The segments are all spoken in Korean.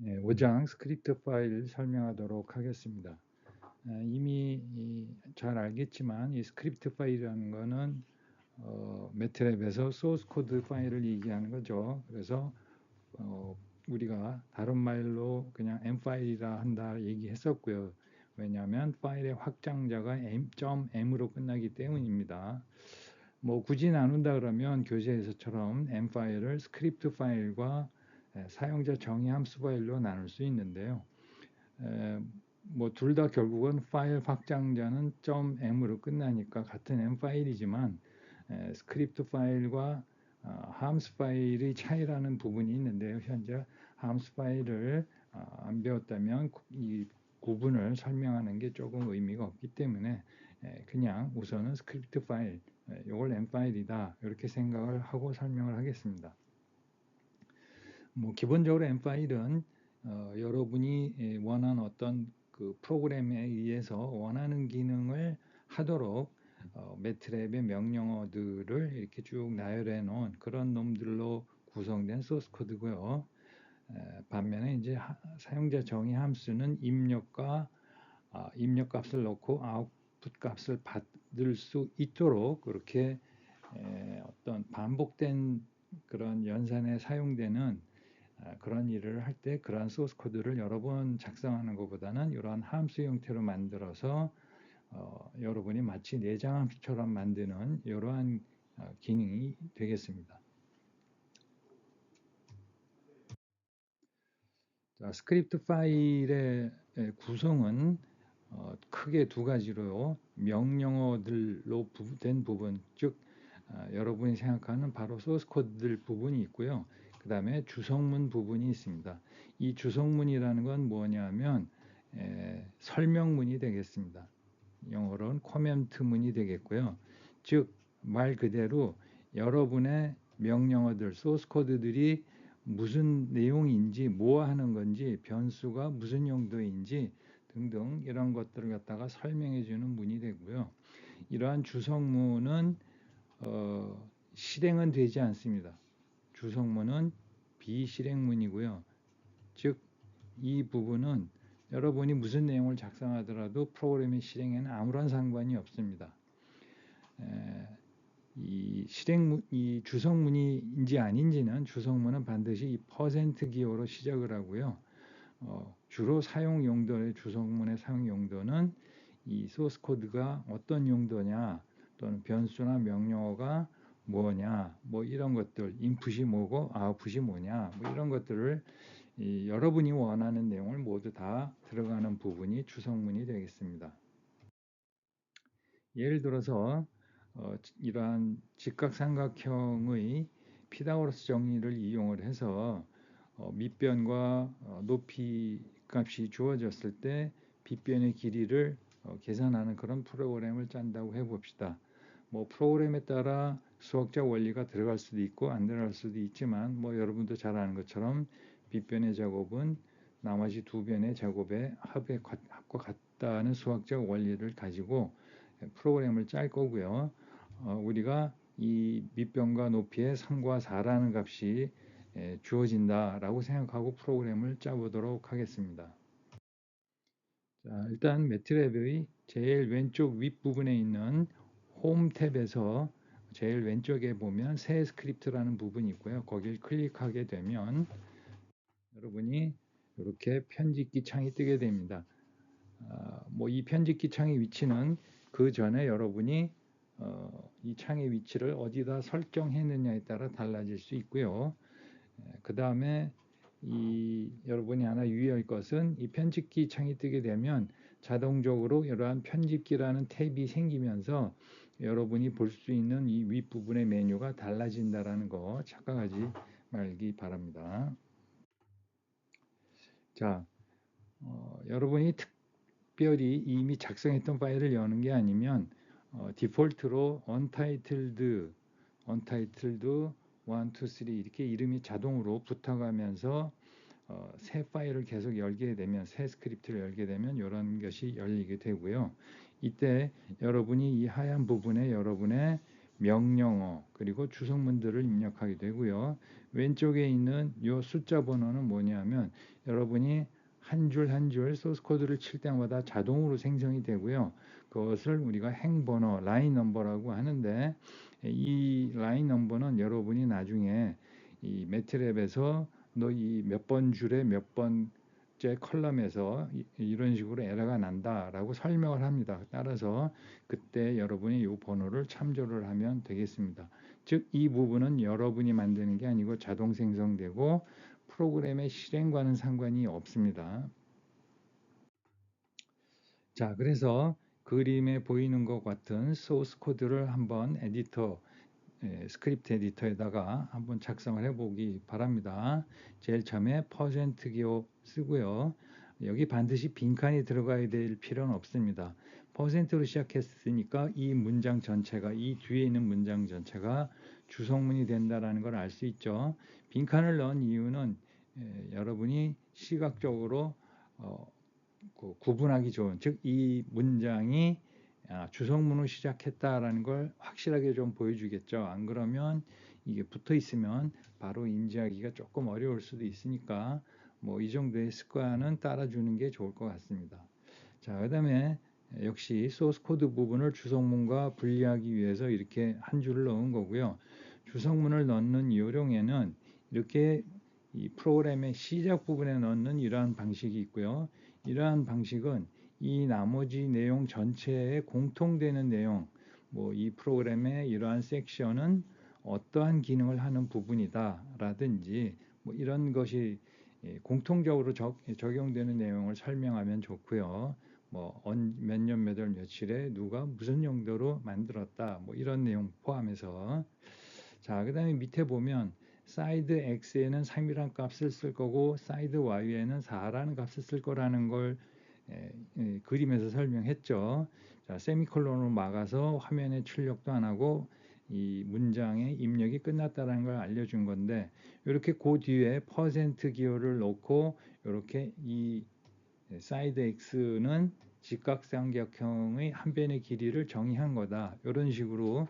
5장 스크립트 파일 설명하도록 하겠습니다. 이미 잘 알겠지만 이 스크립트 파일이라는 것은 매트랩에서 소스 코드 파일을 얘기하는 거죠. 그래서 우리가 다른 말로 그냥 M 파일이라 한다 얘기했었고요. 왜냐하면 파일의 확장자가 .m으로 끝나기 때문입니다. 뭐 굳이 나눈다 그러면 교재에서처럼 M 파일을 스크립트 파일과 사용자 정의 함수 파일로 나눌 수 있는데요. 뭐 둘 다 결국은 파일 확장자는 .m으로 끝나니까 같은 M 파일이지만 스크립트 파일과 함수 파일의 차이라는 부분이 있는데요. 현재 함수 파일을 안 배웠다면 이 구분을 설명하는 게 조금 의미가 없기 때문에 그냥 우선은 스크립트 파일, 이걸 M 파일이다 이렇게 생각을 하고 설명을 하겠습니다. 뭐 기본적으로 M 파일은 여러분이 원하는 어떤 그 프로그램에 의해서 원하는 기능을 하도록 매트랩의 명령어들을 이렇게 쭉 나열해 놓은 그런 놈들로 구성된 소스 코드고요. 반면에 이제 사용자 정의 함수는 입력과 입력값을 넣고 아웃풋 값을 받을 수 있도록 그렇게 어떤 반복된 그런 연산에 사용되는 그런 일을 할 때 그러한 소스 코드를 여러 번 작성하는 것보다는 이러한 함수 형태로 만들어서 여러분이 마치 내장 함수처럼 만드는 이러한 기능이 되겠습니다. 자, 스크립트 파일의 구성은 크게 두 가지로요. 명령어들로 된 부분, 즉 여러분이 생각하는 바로 소스 코드들 부분이 있고요. 그 다음에 주성문 부분이 있습니다. 이 주성문이라는 건 뭐냐면 설명문이 되겠습니다. 영어로는 코멘트문이 되겠고요. 즉 말 그대로 여러분의 명령어들, 소스 코드들이 무슨 내용인지, 뭐 하는 건지, 변수가 무슨 용도인지 등등 이런 것들을 갖다가 설명해 주는 문이 되고요. 이러한 주성문은 실행은 되지 않습니다. 주성문은 비실행문이고요. 즉 이 부분은 여러분이 무슨 내용을 작성하더라도 프로그램의 실행에는 아무런 상관이 없습니다. 이 주성문인지 아닌지는 주성문은 반드시 이 퍼센트 기호로 시작을 하고요. 주로 사용 용도의 주성문의 사용 용도는 이 소스 코드가 어떤 용도냐 또는 변수나 명령어가 뭐냐 뭐 이런 것들 인풋이 뭐고 아웃풋이 뭐냐 뭐 이런 것들을 여러분이 원하는 내용을 모두 다 들어가는 부분이 주성문이 되겠습니다. 예를 들어서 이러한 직각삼각형의 피타고라스 정리를 이용을 해서 밑변과 높이 값이 주어졌을 때 빗변의 길이를 계산하는 그런 프로그램을 짠다고 해봅시다. 뭐 프로그램에 따라 수학적 원리가 들어갈 수도 있고 안 들어갈 수도 있지만 뭐 여러분도 잘 아는 것처럼 빗변의 작업은 나머지 두 변의 작업의 합과 같다는 수학적 원리를 가지고 프로그램을 짤 거고요. 우리가 이 밑변과 높이의 3과 4라는 값이 주어진다라고 생각하고 프로그램을 짜보도록 하겠습니다. 자, 일단 매트랩의 제일 왼쪽 윗부분에 있는 홈 탭에서 제일 왼쪽에 보면 새 스크립트라는 부분이 있고요. 거길 클릭하게 되면 여러분이 이렇게 편집기 창이 뜨게 됩니다. 뭐 이 편집기 창의 위치는 그 전에 여러분이 이 창의 위치를 어디다 설정했느냐에 따라 달라질 수 있고요. 그 다음에 여러분이 하나 유의할 것은 이 편집기 창이 뜨게 되면 자동적으로 이러한 편집기라는 탭이 생기면서 여러분이 볼 수 있는 이 윗부분의 메뉴가 달라진다라는 거 착각하지 말기 바랍니다. 자, 여러분이 특별히 이미 작성했던 파일을 여는 게 아니면 디폴트로 untitled 1, 2, 3 이렇게 이름이 자동으로 붙어가면서 새 파일을 계속 열게 되면 새 스크립트를 열게 되면 이런 것이 열리게 되고요. 이때 여러분이 이 하얀 부분에 여러분의 명령어 그리고 주석문들을 입력하게 되고요. 왼쪽에 있는 이 숫자 번호는 뭐냐면 여러분이 한 줄 한 줄 소스 코드를 칠 때마다 자동으로 생성이 되고요. 그것을 우리가 행번호, 라인 넘버라고 하는데 이 라인 넘버는 여러분이 나중에 이 매트랩에서 너 이 몇 번 줄에 몇 번째 컬럼에서 이런 식으로 에러가 난다라고 설명을 합니다. 따라서 그때 여러분이 이 번호를 참조를 하면 되겠습니다. 즉, 이 부분은 여러분이 만드는 게 아니고 자동 생성되고 프로그램의 실행과는 상관이 없습니다. 자, 그래서 그림에 보이는 것 같은 소스 코드를 한번 에디터, 스크립트 에디터에다가 한번 작성을 해보기 바랍니다. 제일 처음에 퍼센트 기호 쓰고요. 여기 반드시 빈칸이 들어가야 될 필요는 없습니다. 퍼센트로 시작했으니까 이 문장 전체가, 이 뒤에 있는 문장 전체가 주석문이 된다는 걸 알 수 있죠. 빈칸을 넣은 이유는 여러분이 시각적으로 구분하기 좋은, 즉 이 문장이 주석문으로 시작했다라는 걸 확실하게 좀 보여주겠죠. 안 그러면 이게 붙어 있으면 바로 인지하기가 조금 어려울 수도 있으니까 뭐 이 정도의 습관은 따라주는 게 좋을 것 같습니다. 자, 그다음에 역시 소스 코드 부분을 주석문과 분리하기 위해서 이렇게 한 줄을 넣은 거고요. 주석문을 넣는 요령에는 이렇게 이 프로그램의 시작 부분에 넣는 이러한 방식이 있고요. 이러한 방식은 이 나머지 내용 전체에 공통되는 내용, 뭐 이 프로그램의 이러한 섹션은 어떠한 기능을 하는 부분이다 라든지 뭐 이런 것이 공통적으로 적용되는 내용을 설명하면 좋고요. 뭐 몇 년 몇 월 며칠에 누가 무슨 용도로 만들었다 뭐 이런 내용 포함해서. 자, 그 다음에 밑에 보면 사이드 x에는 3이라는 값을 쓸 거고 사이드 y에는 4라는 값을 쓸 거라는 걸 그림에서 설명했죠. 자, 세미콜론으로 막아서 화면에 출력도 안 하고 이 문장의 입력이 끝났다는 걸 알려준 건데 이렇게 그 뒤에 퍼센트 기호를 놓고 이렇게 이 사이드 x는 직각삼각형의 한 변의 길이를 정의한 거다. 이런 식으로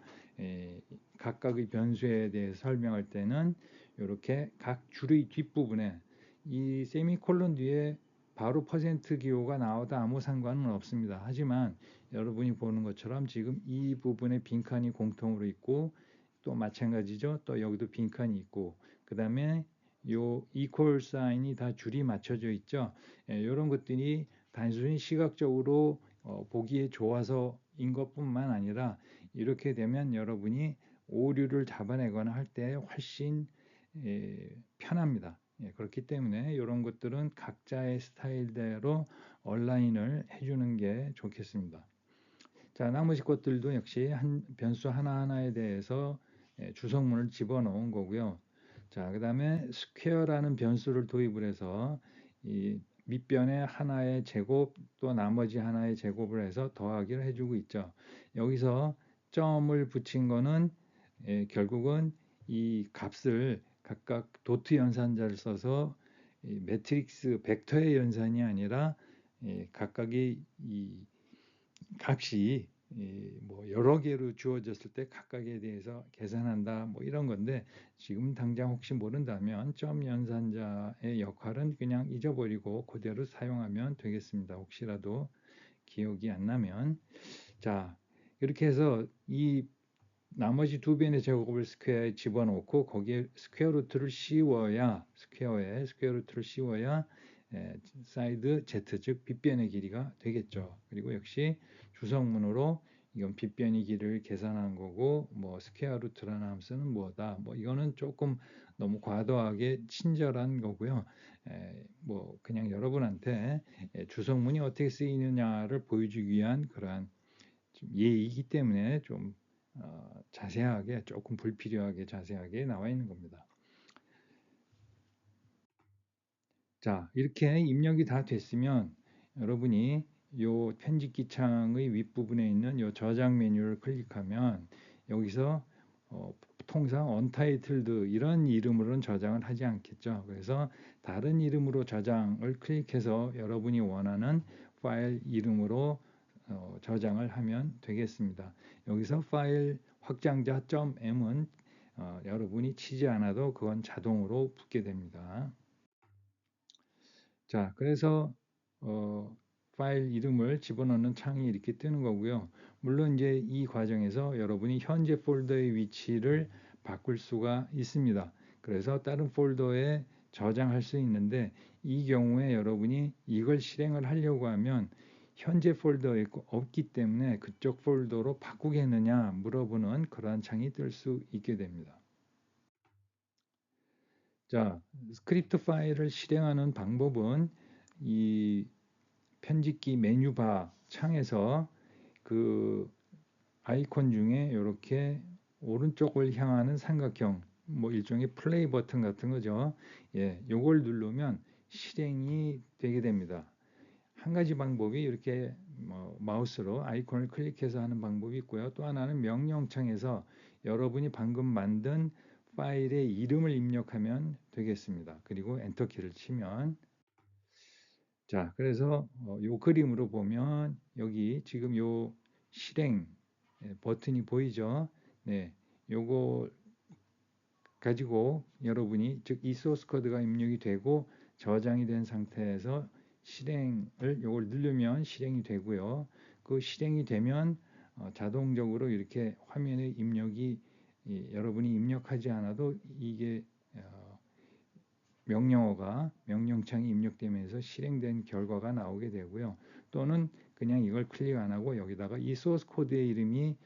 각각의 변수에 대해서 설명할 때는 이렇게 각 줄의 뒷부분에 이 세미콜론 뒤에 바로 퍼센트 기호가 나와도 아무 상관은 없습니다. 하지만 여러분이 보는 것처럼 지금 이 부분에 빈칸이 공통으로 있고 또 마찬가지죠. 또 여기도 빈칸이 있고 그 다음에 요 이퀄 사인이 다 줄이 맞춰져 있죠. 이런 것들이 단순히 시각적으로 보기에 좋아서인 것뿐만 아니라 이렇게 되면 여러분이 오류를 잡아내거나 할 때 훨씬 편합니다. 그렇기 때문에 이런 것들은 각자의 스타일대로 온라인을 해주는 게 좋겠습니다. 자, 나머지 것들도 역시 한 변수 하나하나에 대해서 주석문을 집어넣은 거고요. 자, 그 다음에 스퀘어라는 변수를 도입을 해서 이 밑변에 하나의 제곱 또 나머지 하나의 제곱을 해서 더하기를 해주고 있죠. 여기서 점을 붙인 거는 결국은 이 값을 각각 도트 연산자를 써서 매트릭스 벡터의 연산이 아니라 각각의 이 값이 뭐 여러 개로 주어졌을 때 각각에 대해서 계산한다 뭐 이런 건데 지금 당장 혹시 모른다면 점 연산자의 역할은 그냥 잊어버리고 그대로 사용하면 되겠습니다. 혹시라도 기억이 안 나면. 자, 이렇게 해서 이 나머지 두 변의 제곱을 스퀘어에 집어넣고 거기에 스퀘어 루트를 씌워야 스퀘어에 스퀘어 루트를 씌워야 사이드 z 즉 빗변의 길이가 되겠죠. 그리고 역시 주석문으로 이건 빗변의 길이를 계산한 거고 뭐 스퀘어 루트라는 함수는 뭐다. 뭐 이거는 조금 너무 과도하게 친절한 거고요. 뭐 그냥 여러분한테 주석문이 어떻게 쓰이느냐를 보여주기 위한 그러한 예이기 때문에 좀 자세하게 조금 불필요하게 자세하게 나와 있는 겁니다. 자, 이렇게 입력이 다 됐으면 여러분이 요 편집기 창의 윗부분에 있는 요 저장 메뉴를 클릭하면 여기서 통상 언타이틀드 이런 이름으로는 저장을 하지 않겠죠. 그래서 다른 이름으로 저장을 클릭해서 여러분이 원하는 파일 이름으로 저장을 하면 되겠습니다. 여기서 파일 확장자 .m은 여러분이 치지 않아도 그건 자동으로 붙게 됩니다. 자, 그래서 파일 이름을 집어넣는 창이 이렇게 뜨는 거고요. 물론 이제 이 과정에서 여러분이 현재 폴더의 위치를 바꿀 수가 있습니다. 그래서 다른 폴더에 저장할 수 있는데 이 경우에 여러분이 이걸 실행을 하려고 하면 현재 폴더에 없기 때문에 그쪽 폴더로 바꾸겠느냐 물어보는 그러한 창이 뜰 수 있게 됩니다. 자, 스크립트 파일을 실행하는 방법은 이 편집기 메뉴바 창에서 그 아이콘 중에 이렇게 오른쪽을 향하는 삼각형, 뭐 일종의 플레이 버튼 같은 거죠. 예, 요걸 누르면 실행이 되게 됩니다. 한 가지 방법이 이렇게 마우스로 아이콘을 클릭해서 하는 방법이 있고요. 또 하나는 명령창에서 여러분이 방금 만든 파일의 이름을 입력하면 되겠습니다. 그리고 엔터키를 치면 자, 그래서 요 그림으로 보면 여기 지금 요 실행 버튼이 보이죠? 네, 요거 가지고 여러분이 즉 이 소스 코드가 입력이 되고 저장이 된 상태에서 실행을 요걸 누르면 실행이 되고요. 그 실행이 되면 자동적으로 이렇게 화면에 입력이 여러분이 입력하지 않아도 이게 명령창이 입력되면서 실행된 결과가 나오게 되고요. 또는 그냥 이걸 클릭 안 하고 여기다가 이 소스 코드의 이름이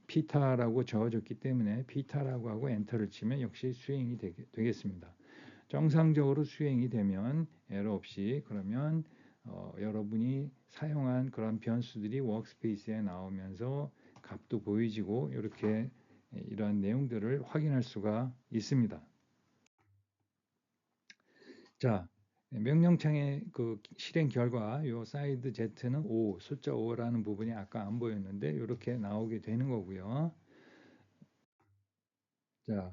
피타라고 적어졌기 때문에 피타라고 하고 엔터를 치면 역시 수행이 되겠습니다. 정상적으로 수행이 되면 에러 없이 그러면 여러분이 사용한 그런 변수들이 워크스페이스에 나오면서 값도 보여지고 이렇게 이러한 내용들을 확인할 수가 있습니다. 자, 명령창의 그 실행 결과 요 사이드 Z는 5, 숫자 5라는 부분이 아까 안 보였는데 이렇게 나오게 되는 거고요. 자,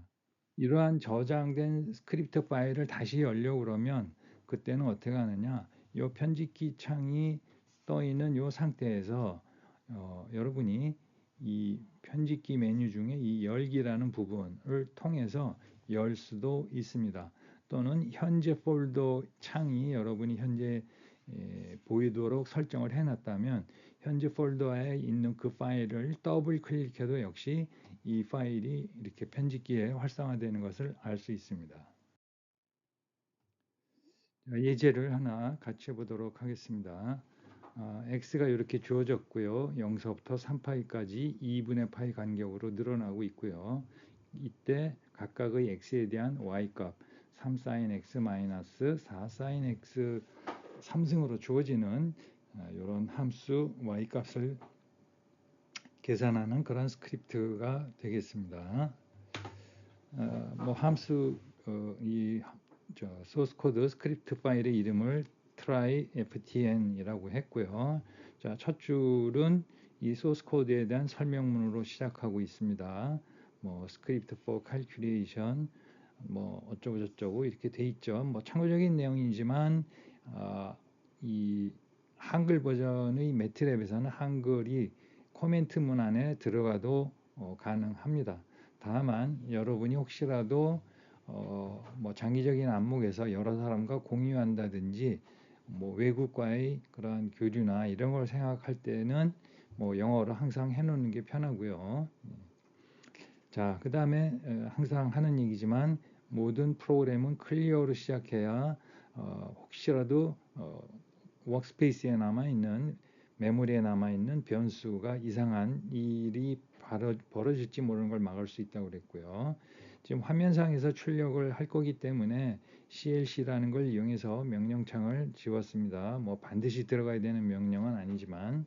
이러한 저장된 스크립트 파일을 다시 열려고 그러면 그때는 어떻게 하느냐? 요 편집기 창이 떠 있는 요 상태에서 여러분이 이 편집기 메뉴 중에 이 열기라는 부분을 통해서 열 수도 있습니다. 또는 현재 폴더 창이 여러분이 현재 보이도록 설정을 해놨다면 현재 폴더에 있는 그 파일을 더블 클릭해도 역시 이 파일이 이렇게 편집기에 활성화되는 것을 알 수 있습니다. 예제를 하나 같이 해보도록 하겠습니다. x가 이렇게 주어졌고요. 0서부터 3파이까지 2분의 파이 간격으로 늘어나고 있고요. 이때 각각의 x에 대한 y값 3sin x 마이너스 4sin x 3승으로 주어지는 이런 함수 y값을 계산하는 그런 스크립트가 되겠습니다. 뭐 함수 이 소스 코드 스크립트 파일의 이름을 try ftn이라고 했고요. 자, 첫 줄은 이 소스 코드에 대한 설명문으로 시작하고 있습니다. 뭐 script for calculation 뭐 어쩌고 저쩌고 이렇게 돼 있죠. 뭐 참고적인 내용이지만 이 한글 버전의 매트랩에서는 한글이 코멘트 문 안에 들어가도 가능합니다. 다만 여러분이 혹시라도 뭐 장기적인 안목에서 여러 사람과 공유한다든지 뭐 외국과의 그러한 교류나 이런 걸 생각할 때는 뭐 영어로 항상 해놓는 게 편하고요. 자, 그 다음에 항상 하는 얘기지만 모든 프로그램은 클리어로 시작해야 혹시라도 워크스페이스에 남아있는 메모리에 남아있는 변수가 이상한 일이 벌어질지 모르는 걸 막을 수 있다고 그랬고요. 지금 화면상에서 출력을 할 거기 때문에 CLC라는 걸 이용해서 명령창을 지웠습니다. 뭐 반드시 들어가야 되는 명령은 아니지만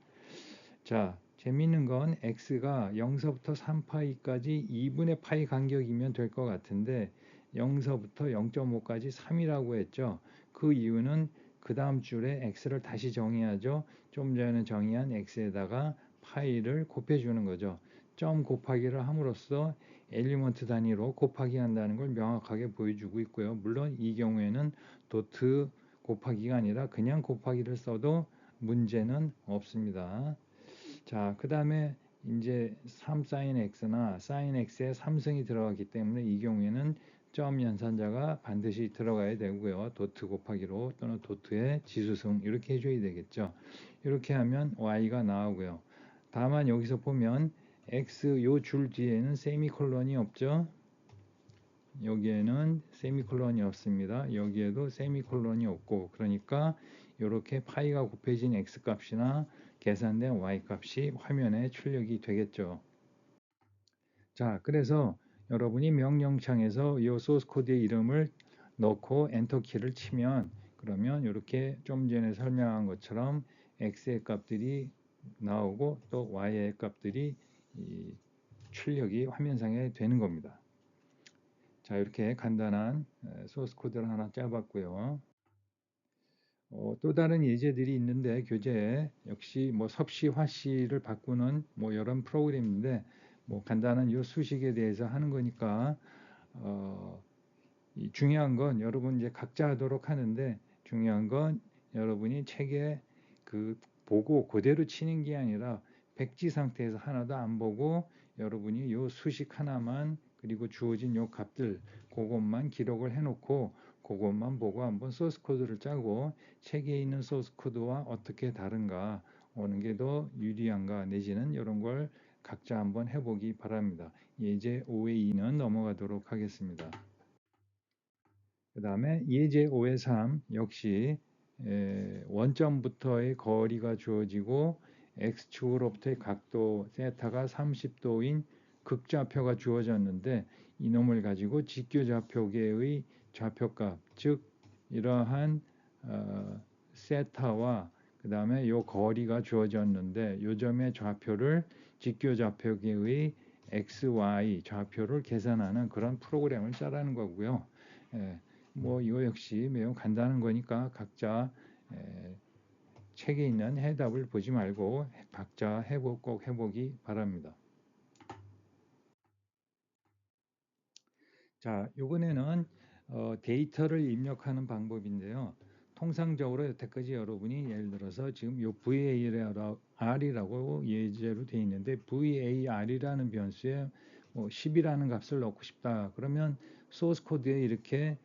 자, 재미있는 건 x가 0서부터 3파이까지 2분의 파이 간격이면 될 것 같은데 0서부터 0.5까지 3이라고 했죠. 그 이유는 그 다음 줄에 x를 다시 정의하죠. 좀 전에 정의한 x에다가 파이를 곱해주는 거죠. 점 곱하기를 함으로써 엘리먼트 단위로 곱하기 한다는 걸 명확하게 보여주고 있고요. 물론 이 경우에는 도트 곱하기가 아니라 그냥 곱하기를 써도 문제는 없습니다. 자, 그 다음에 이제 3sin x나 sin x에 3승이 들어가기 때문에 이 경우에는 점 연산자가 반드시 들어가야 되고요. 도트 곱하기로 또는 도트의 지수승 이렇게 해줘야 되겠죠. 이렇게 하면 y가 나오고요. 다만 여기서 보면 x 요 줄 뒤에는 세미콜론이 없죠. 여기에는 세미콜론이 없습니다. 여기에도 세미콜론이 없고, 그러니까 이렇게 파이가 곱해진 x 값이나 계산된 y 값이 화면에 출력이 되겠죠. 자, 그래서 여러분이 명령창에서 이 소스 코드의 이름을 넣고 엔터 키를 치면, 그러면 이렇게 좀 전에 설명한 것처럼 x의 값들이 나오고 또 y의 값들이 출력이 화면상에 되는 겁니다. 자, 이렇게 간단한 소스 코드를 하나 짜봤고요. 또 다른 예제들이 있는데 교재에 역시 뭐 섭씨, 화씨를 바꾸는 뭐 이런 프로그램인데 뭐 간단한 요 수식에 대해서 하는 거니까 중요한 건 여러분 이제 각자 하도록 하는데 중요한 건 여러분이 책에 그 보고 그대로 치는 게 아니라 백지 상태에서 하나도 안 보고 여러분이 요 수식 하나만 그리고 주어진 요 값들 그것만 기록을 해놓고 그것만 보고 한번 소스 코드를 짜고 책에 있는 소스 코드와 어떻게 다른가 오는 게 더 유리한가 내지는 이런 걸 각자 한번 해보기 바랍니다. 예제 5의 2는 넘어가도록 하겠습니다. 그 다음에 예제 5의 3 역시 원점부터의 거리가 주어지고 x축으로부터의 각도 세타가 30도인 극좌표가 주어졌는데 이놈을 가지고 직교좌표계의 좌표값 즉 이러한 세타와 그 다음에 요 거리가 주어졌는데 요 점의 좌표를 직교좌표계의 xy 좌표를 계산하는 그런 프로그램을 짜라는 거고요. 뭐 이거 역시 매우 간단한 거니까 각자 책에 있는 해답을 보지 말고 각자 꼭 해보기 바랍니다. 자, 이번에는 데이터를 입력하는 방법인데요. 통상적으로 여태까지 여러분이 예를 들어서 지금 요 VAR이라고 예제로 되어 있는데 VAR이라는 변수에 뭐 10이라는 값을 넣고 싶다. 그러면 소스 코드에 이렇게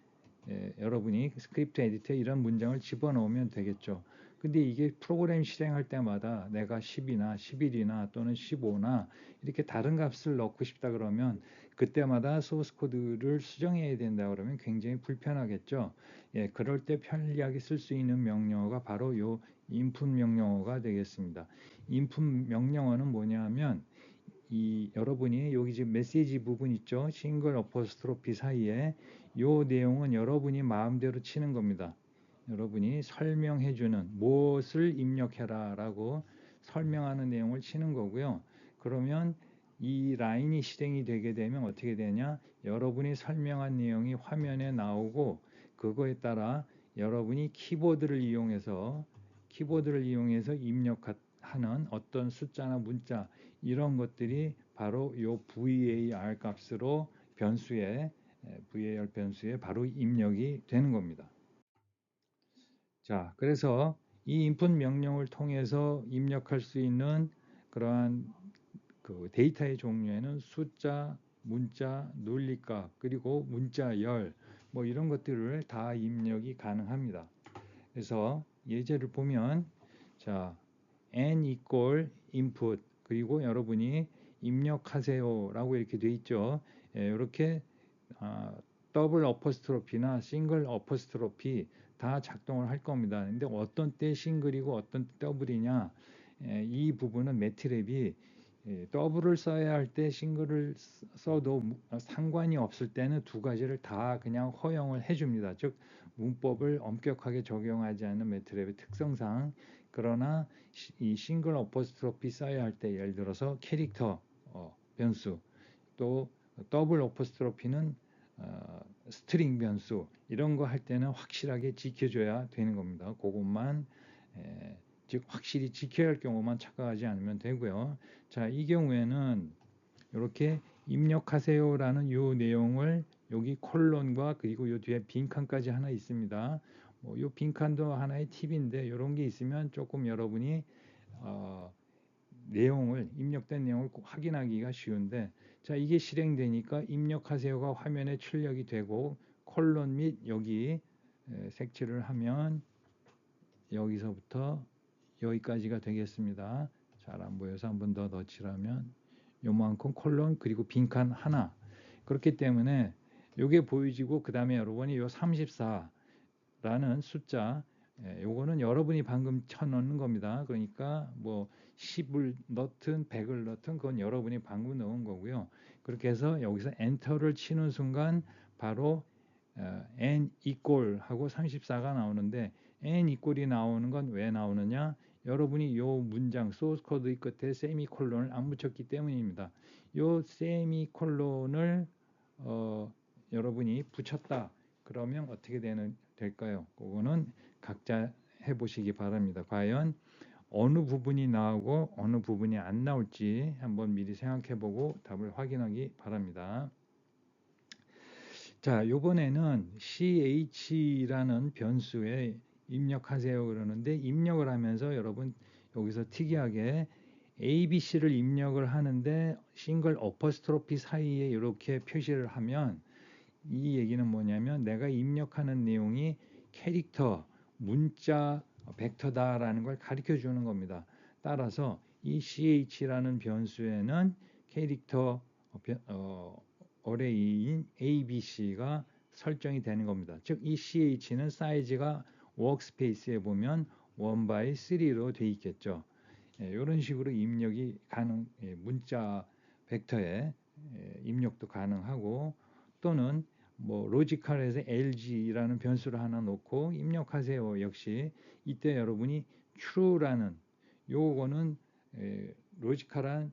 여러분이 스크립트 에디터에 이런 문장을 집어넣으면 되겠죠. 근데 이게 프로그램 실행할 때마다 내가 10이나 11이나 또는 15나 이렇게 다른 값을 넣고 싶다 그러면 그때마다 소스 코드를 수정해야 된다 그러면 굉장히 불편하겠죠. 예, 그럴 때 편리하게 쓸 수 있는 명령어가 바로 요 input 명령어가 되겠습니다. input 명령어는 뭐냐면 여러분이 여기 지금 메시지 부분 있죠. 싱글 어퍼스트로피 사이에 요 내용은 여러분이 마음대로 치는 겁니다. 여러분이 설명해주는 무엇을 입력해라 라고 설명하는 내용을 치는 거고요. 그러면 이 라인이 실행이 되게 되면 어떻게 되냐? 여러분이 설명한 내용이 화면에 나오고 그거에 따라 여러분이 키보드를 이용해서 입력하는 어떤 숫자나 문자 이런 것들이 바로 요 var 값으로 var 변수에 바로 입력이 되는 겁니다. 자, 그래서 이 input 명령을 통해서 입력할 수 있는 그러한 그 데이터의 종류에는 숫자, 문자, 논리값, 그리고 문자열 뭐 이런 것들을 다 입력이 가능합니다. 그래서 예제를 보면 자, n equal input 그리고 여러분이 입력하세요라고 이렇게 돼 있죠. 이렇게 더블 어퍼스트로피나 싱글 어퍼스트로피 다 작동을 할 겁니다. 근데 어떤 때 싱글이고 어떤 때 더블이냐 이 부분은 매트랩이 더블을 써야 할 때 싱글을 써도 상관이 없을 때는 두 가지를 다 그냥 허용을 해줍니다. 즉 문법을 엄격하게 적용하지 않는 매트랩의 특성상 그러나 이 싱글 어퍼스트로피 써야 할 때 예를 들어서 캐릭터 변수 또 더블 어퍼스트로피는 스트링 변수 이런 거 할 때는 확실하게 지켜줘야 되는 겁니다. 그것만 즉 확실히 지켜야 할 경우만 착각하지 않으면 되고요. 자, 이 경우에는 이렇게 입력하세요라는 이 내용을 여기 콜론과 그리고 이 뒤에 빈칸까지 하나 있습니다. 이 빈칸도 하나의 팁인데 이런 게 있으면 조금 여러분이 내용을 입력된 내용을 꼭 확인하기가 쉬운데 자 이게 실행되니까 입력하세요가 화면에 출력이 되고 콜론 및 여기 색칠을 하면 여기서부터 여기까지가 되겠습니다. 잘 안 보여서 한 번 더 덧칠하면 요만큼 콜론 그리고 빈칸 하나 그렇기 때문에 요게 보여지고 그 다음에 여러분이 요 34라는 숫자 요거는 여러분이 방금 쳐넣는 겁니다. 그러니까 뭐 10을 넣든 100을 넣든 그건 여러분이 방금 넣은 거고요. 그렇게 해서 여기서 엔터를 치는 순간 바로 n equal 하고 34가 나오는데 n equal이 나오는 건 왜 나오느냐? 여러분이 요 문장 소스 코드 끝에 세미콜론을 안 붙였기 때문입니다. 요 세미콜론을 여러분이 붙였다. 그러면 어떻게 될까요? 그거는 각자 해보시기 바랍니다. 과연 어느 부분이 나오고 어느 부분이 안 나올지 한번 미리 생각해보고 답을 확인하기 바랍니다. 자, 요번에는 ch라는 변수에 입력하세요 그러는데 입력을 하면서 여러분 여기서 특이하게 ABC를 입력을 하는데 싱글 어퍼스트로피 사이에 이렇게 표시를 하면 이 얘기는 뭐냐면 내가 입력하는 내용이 캐릭터, 문자, 벡터다라는 걸 가르쳐 주는 겁니다. 따라서 이 ch라는 변수에는 캐릭터 어레이인 ABC가 설정이 되는 겁니다. 즉 이 ch는 사이즈가 워크스페이스에 보면 1/3로 돼 있겠죠. 이런 식으로 입력이 가능, 문자 벡터에 입력도 가능하고 또는 뭐 로지컬에서 LG라는 변수를 하나 놓고 입력하세요. 역시 이때 여러분이 true라는 요거는 로지컬한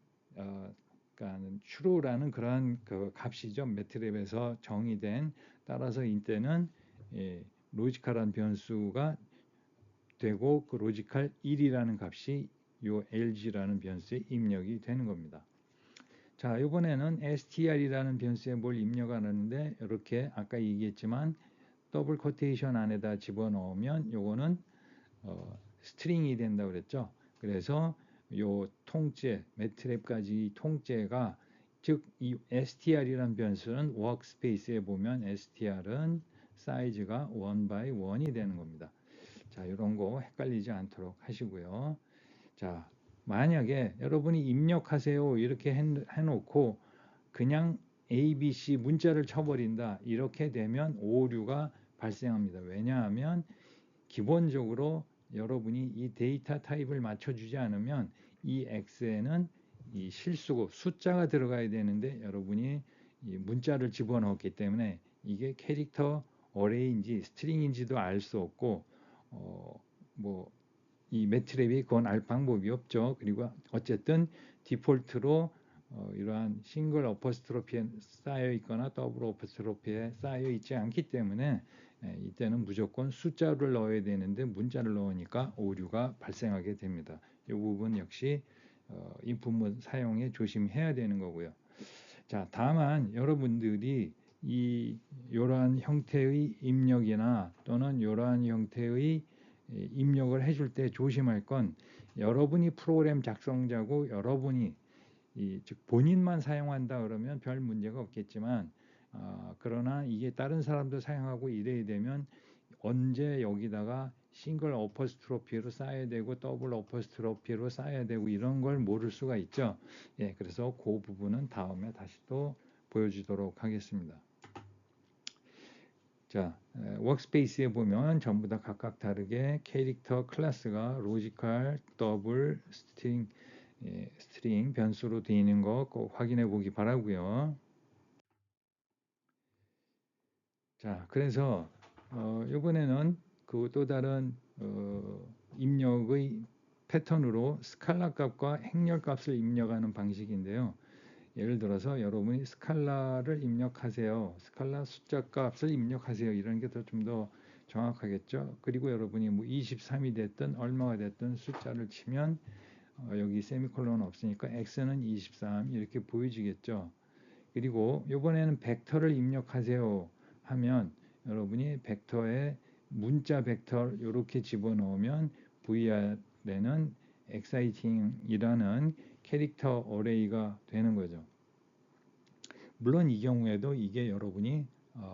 그러니까 true라는 그러한 그 값이죠. 매트랩에서 정의된 따라서 이때는 로지컬한 변수가 되고 그 로지컬 1이라는 값이 요 LG라는 변수에 입력이 되는 겁니다. 자, 이번에는 str이라는 변수에 뭘 입력하는데 이렇게 아까 얘기했지만 더블 코테이션 안에다 집어넣으면 요거는 스트링이 된다 그랬죠. 그래서 요 통째 매트랩까지 통째가 즉 이 str이라는 변수는 워크스페이스에 보면 str은 사이즈가 1/1이 되는 겁니다. 자, 이런 거 헷갈리지 않도록 하시고요. 자, 만약에 여러분이 입력하세요 이렇게 해놓고 그냥 ABC 문자를 쳐버린다 이렇게 되면 오류가 발생합니다. 왜냐하면 기본적으로 여러분이 이 데이터 타입을 맞춰주지 않으면 이 X에는 이 실수고 숫자가 들어가야 되는데 여러분이 이 문자를 집어넣었기 때문에 이게 캐릭터 어레이인지 스트링인지도 알 수 없고 뭐 이 매트랩이 그건 알 방법이 없죠. 그리고 어쨌든 디폴트로 이러한 싱글 어퍼스트로피에 쌓여 있거나 더블 어퍼스트로피에 쌓여 있지 않기 때문에 이때는 무조건 숫자를 넣어야 되는데 문자를 넣으니까 오류가 발생하게 됩니다. 이 부분 역시 인풋문 사용에 조심해야 되는 거고요. 자, 다만 여러분들이 이러한 형태의 입력이나 또는 이러한 형태의 입력을 해줄 때 조심할 건 여러분이 프로그램 작성자고 여러분이 즉 본인만 사용한다 그러면 별 문제가 없겠지만 그러나 이게 다른 사람도 사용하고 이래야 되면 언제 여기다가 싱글 어퍼스트로피로 쌓아야 되고 더블 어퍼스트로피로 쌓아야 되고 이런 걸 모를 수가 있죠. 예, 그래서 그 부분은 다음에 다시 또 보여주도록 하겠습니다. 자, 워크스페이스에 보면 전부 다 각각 다르게 캐릭터 클래스가 로지컬, 더블, 스트링 변수로 되어 있는 거 꼭 확인해 보기 바라고요. 자, 그래서 이번에는 그 또 다른 입력의 패턴으로 스칼라 값과 행렬 값을 입력하는 방식인데요. 예를 들어서 여러분이 스칼라를 입력하세요. 스칼라 숫자 값을 입력하세요. 이런 게 좀 더 정확하겠죠. 그리고 여러분이 뭐 23이 됐든 얼마가 됐든 숫자를 치면 여기 세미콜론 없으니까 x는 23 이렇게 보여지겠죠. 그리고 이번에는 벡터를 입력하세요 하면 여러분이 벡터에 문자 벡터 이렇게 집어넣으면 VR에는 exciting이라는 캐릭터 어레이가 되는 거죠. 물론 이 경우에도 이게 여러분이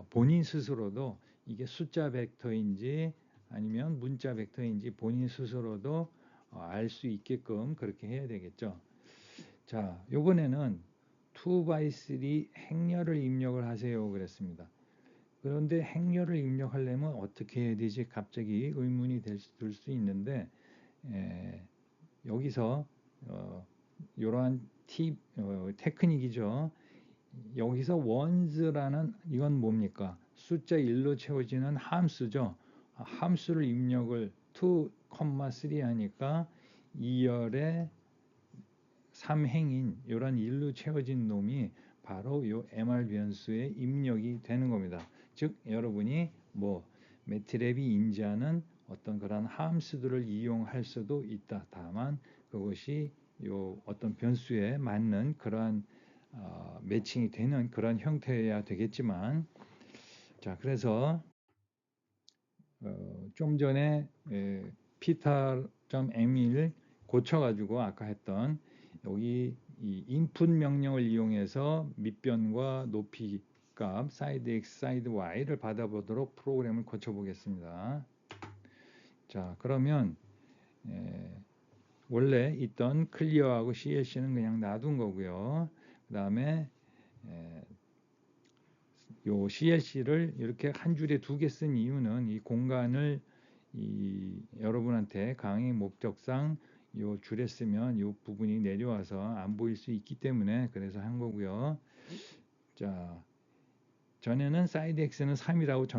본인 스스로도 이게 숫자 벡터인지 아니면 문자 벡터인지 본인 스스로도 알 수 있게끔 그렇게 해야 되겠죠. 자, 요번에는 2x3 행렬을 입력을 하세요 그랬습니다. 그런데 행렬을 입력하려면 어떻게 해야 되지? 갑자기 의문이 들 수 있는데 여기서 이러한 테크닉이죠. 여기서 ones라는 이건 뭡니까? 숫자 1로 채워지는 함수죠. 함수를 입력을 2,3 하니까 2열에 3행인 이런 1로 채워진 놈이 바로 이 MR 변수에 입력이 되는 겁니다. 즉 여러분이 뭐 매트랩이 인지하는 어떤 그런 함수들을 이용할 수도 있다. 다만 그것이 요 어떤 변수에 맞는 그러한 매칭이 되는 그런 형태여야 되겠지만, 자 그래서 좀 전에 ptar.m을 고쳐가지고 아까 했던 여기 이 input 명령을 이용해서 밑변과 높이 값 사이드 x, 사이드 y를 받아보도록 프로그램을 고쳐보겠습니다. 자 그러면 원래 있던 클리어하고 CLC는 그냥 놔둔 거고요. 그 다음에 요 CLC를 이렇게 한 줄에 2개 쓴 이유는 이 공간을 여러분한테 강의 목적상 요 줄에 쓰면 요 부분이 내려와서 안 보일 수 있기 때문에 그래서 한 거고요. 자, 전에는 사이드 x는 3이라고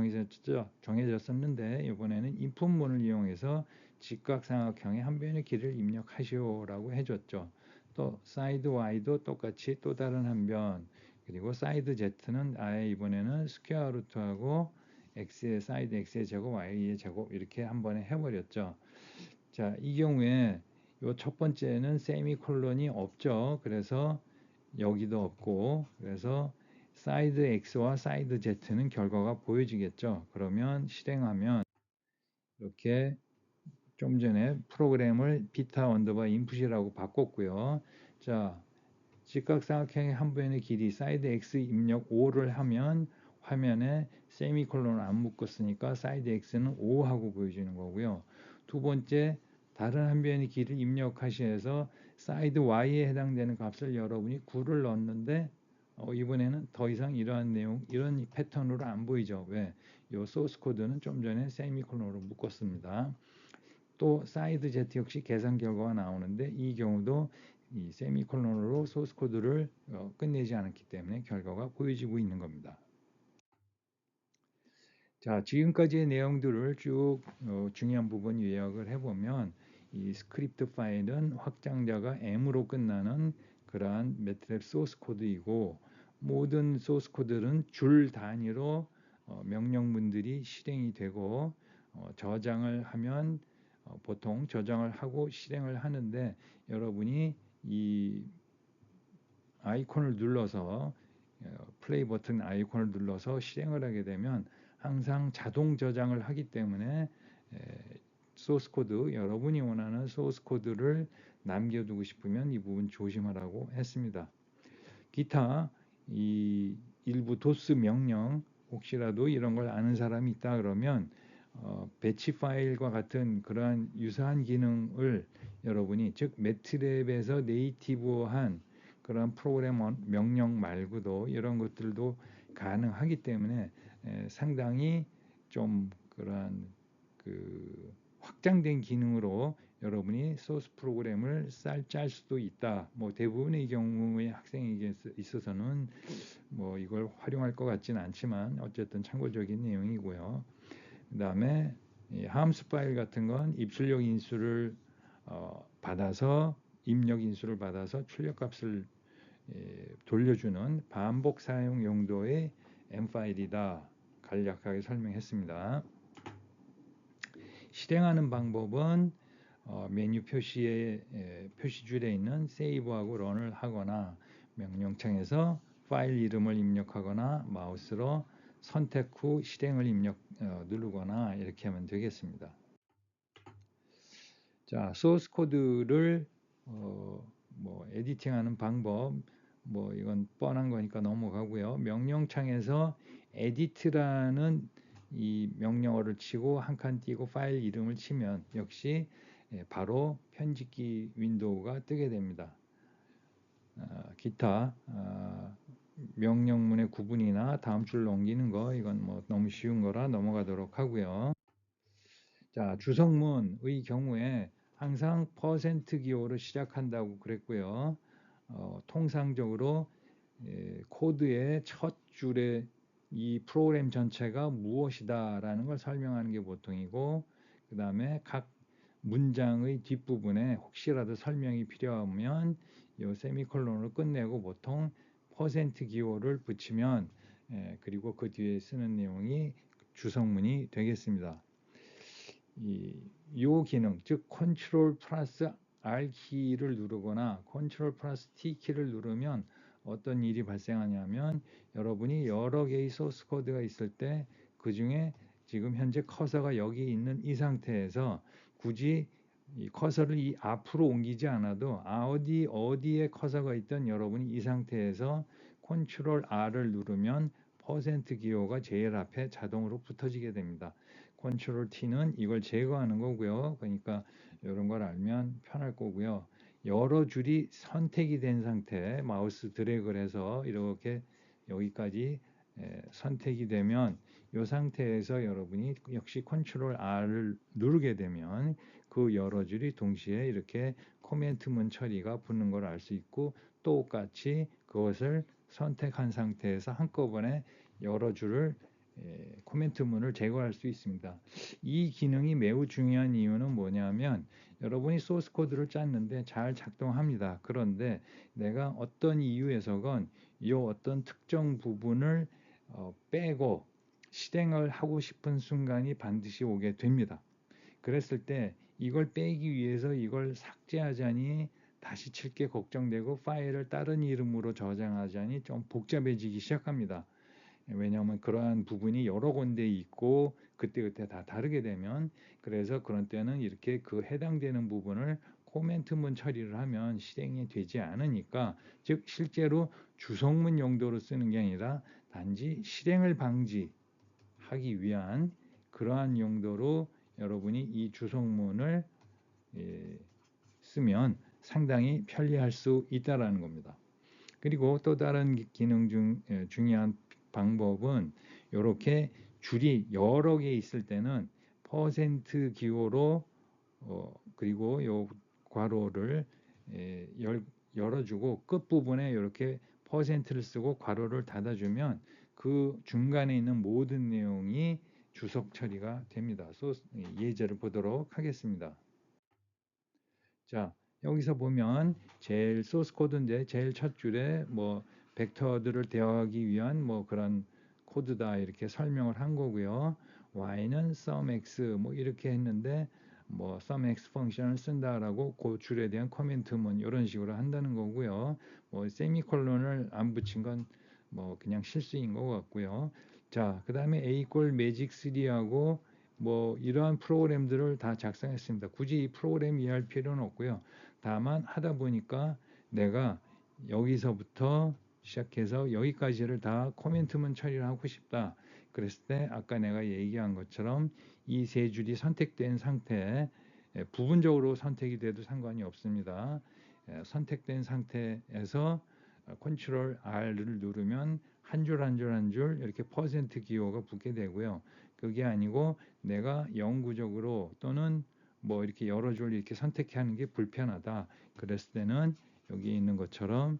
정해졌었는데 이번에는 인풋문을 이용해서 직각삼각형의 한 변의 길이를 입력하시오라고 해줬죠. 또 사이드 y도 똑같이 또 다른 한 변, 그리고 사이드 z는 아예 이번에는 스퀘어 루트하고 x의 사이드 x의 제곱 y의 제곱 이렇게 한 번에 해버렸죠. 자, 이 경우에 요 첫 번째는 세미콜론이 없죠. 그래서 여기도 없고, 그래서 사이드 x와 사이드 z는 결과가 보여지겠죠. 그러면 실행하면 이렇게 좀 전에 프로그램을 비타 언더바 인풋이라고 바꿨고요. 자, 직각삼각형의 한 변의 길이 사이드 x 입력 5를 하면 화면에 세미콜론을 안 묶었으니까 사이드 x는 5 하고 보여지는 거고요. 두 번째, 다른 한 변의 길을 입력하셔서 사이드 y에 해당되는 값을 여러분이 9를 넣었는데 이번에는 더 이상 이러한 내용, 이런 패턴으로 안 보이죠. 왜? 이 소스 코드는 좀 전에 세미콜론으로 묶었습니다. 또 사이드 z 역시 계산 결과가 나오는데 이 경우도 이 세미콜론으로 소스 코드를 끝내지 않았기 때문에 결과가 보여지고 있는 겁니다. 자, 지금까지의 내용들을 쭉 중요한 부분 요약을 해보면 이 스크립트 파일은 확장자가 m으로 끝나는 그러한 매트랩 소스 코드이고 모든 소스 코드는 줄 단위로 명령문들이 실행이 되고 저장을 하면 보통 저장을 하고 실행을 하는데 여러분이 이 아이콘을 눌러서 플레이 버튼 아이콘을 눌러서 실행을 하게 되면 항상 자동 저장을 하기 때문에 소스 코드 여러분이 원하는 소스 코드를 남겨두고 싶으면 이 부분 조심하라고 했습니다. 기타 이 일부 도스 명령 혹시라도 이런 걸 아는 사람이 있다 그러면 배치 파일과 같은 그러한 유사한 기능을 여러분이 즉 매트랩에서 네이티브한 그런 프로그램 명령 말고도 이런 것들도 가능하기 때문에 상당히 좀 그러한 그 확장된 기능으로 여러분이 소스 프로그램을 짤 수도 있다. 뭐 대부분의 경우의 학생에게 있어서는 뭐 이걸 활용할 것 같지는 않지만 어쨌든 참고적인 내용이고요. 그 다음에 함수 파일 같은 건 입출력 인수를 받아서 입력 인수를 받아서 출력값을 돌려주는 반복 사용 용도의 M 파일이다. 간략하게 설명했습니다. 실행하는 방법은 메뉴 표시줄에 있는 세이브하고 런을 하거나 명령창에서 파일 이름을 입력하거나 마우스로 선택 후 실행을 누르거나 이렇게 하면 되겠습니다. 자, 소스 코드를 뭐 에디팅하는 방법, 뭐 이건 뻔한 거니까 넘어가고요. 명령창에서 edit라는 이 명령어를 치고 한 칸 띄고 파일 이름을 치면 역시 바로 편집기 윈도우가 뜨게 됩니다. 기타 명령문의 구분이나 다음 줄 넘기는 거 이건 뭐 너무 쉬운 거라 넘어가도록 하고요. 자, 주성문의 경우에 항상 퍼센트 기호로 시작한다고 그랬고요. 통상적으로 코드의 첫 줄에 이 프로그램 전체가 무엇이다라는 걸 설명하는 게 보통이고, 그 다음에 각 문장의 뒷부분에 혹시라도 설명이 필요하면 이 세미콜론으로 끝내고 보통 퍼센트 기호를 붙이면 그리고 그 뒤에 쓰는 내용이 주성문이 되겠습니다. 이 기능, 즉 컨트롤 플러스 R 키를 누르거나 컨트롤 플러스 T 키를 누르면 어떤 일이 발생하냐면 여러분이 여러 개의 소스 코드가 있을 때 그 중에 지금 현재 커서가 여기 있는 이 상태에서 굳이 이 커서를 이 앞으로 옮기지 않아도 어디에 커서가 있든 여러분이 이 상태에서 컨트롤 R을 누르면 퍼센트 기호가 제일 앞에 자동으로 붙어지게 됩니다. 컨트롤 T는 이걸 제거하는 거고요. 그러니까 이런 걸 알면 편할 거고요. 여러 줄이 선택이 된 상태, 마우스 드래그를 해서 이렇게 여기까지 선택이 되면 이 상태에서 여러분이 역시 컨트롤 R을 누르게 되면 그 여러 줄이 동시에 이렇게 코멘트문 처리가 붙는 걸 알 수 있고, 똑같이 그것을 선택한 상태에서 한꺼번에 여러 줄을 코멘트문을 제거할 수 있습니다. 이 기능이 매우 중요한 이유는 뭐냐면 여러분이 소스 코드를 짰는데 잘 작동합니다. 그런데 내가 어떤 이유에서건 이 어떤 특정 부분을 빼고 실행을 하고 싶은 순간이 반드시 오게 됩니다. 그랬을 때 이걸 빼기 위해서 이걸 삭제하자니 다시 칠게 걱정되고 파일을 다른 이름으로 저장하자니 좀 복잡해지기 시작합니다. 왜냐하면 그러한 부분이 여러 군데 있고 그때그때 다 다르게 되면, 그래서 그런 때는 이렇게 그 해당되는 부분을 코멘트문 처리를 하면 실행이 되지 않으니까, 즉 실제로 주성문 용도로 쓰는 게 아니라 단지 실행을 방지하기 위한 그러한 용도로 여러분이 이 주성문을 쓰면 상당히 편리할 수 있다라는 겁니다. 그리고 또 다른 기능 중 중요한 방법은 이렇게 줄이 여러 개 있을 때는 퍼센트 기호로 그리고 요 괄호를 열어주고 끝부분에 이렇게 퍼센트를 쓰고 괄호를 닫아주면 그 중간에 있는 모든 내용이 주석 처리가 됩니다. 예제를 보도록 하겠습니다. 자, 여기서 보면 제일 소스 코드인데 제일 첫 줄에 뭐 벡터들을 대화하기 위한 뭐 그런 코드다 이렇게 설명을 한 거고요. y는 sum x 뭐 이렇게 했는데 뭐 sum x 펑션을 쓴다라고 그 줄에 대한 코멘트문 이런 식으로 한다는 거고요. 뭐 세미콜론을 안 붙인 건 뭐 그냥 실수인 것 같고요. 자, 그다음에 a 꼴 매직 3하고 뭐 이러한 프로그램들을 다 작성했습니다. 굳이 이 프로그램 이해할 필요는 없고요. 다만 하다 보니까 내가 여기서부터 시작해서 여기까지를 다 코멘트문 처리를 하고 싶다. 그랬을 때 아까 내가 얘기한 것처럼 이 세 줄이 선택된 상태, 부분적으로 선택이 돼도 상관이 없습니다. 선택된 상태에서 컨트롤 R을 누르면 한 줄 한 줄 한 줄 이렇게 퍼센트 기호가 붙게 되고요. 그게 아니고 내가 영구적으로 또는 뭐 이렇게 여러 줄 이렇게 선택하는 게 불편하다. 그랬을 때는 여기 있는 것처럼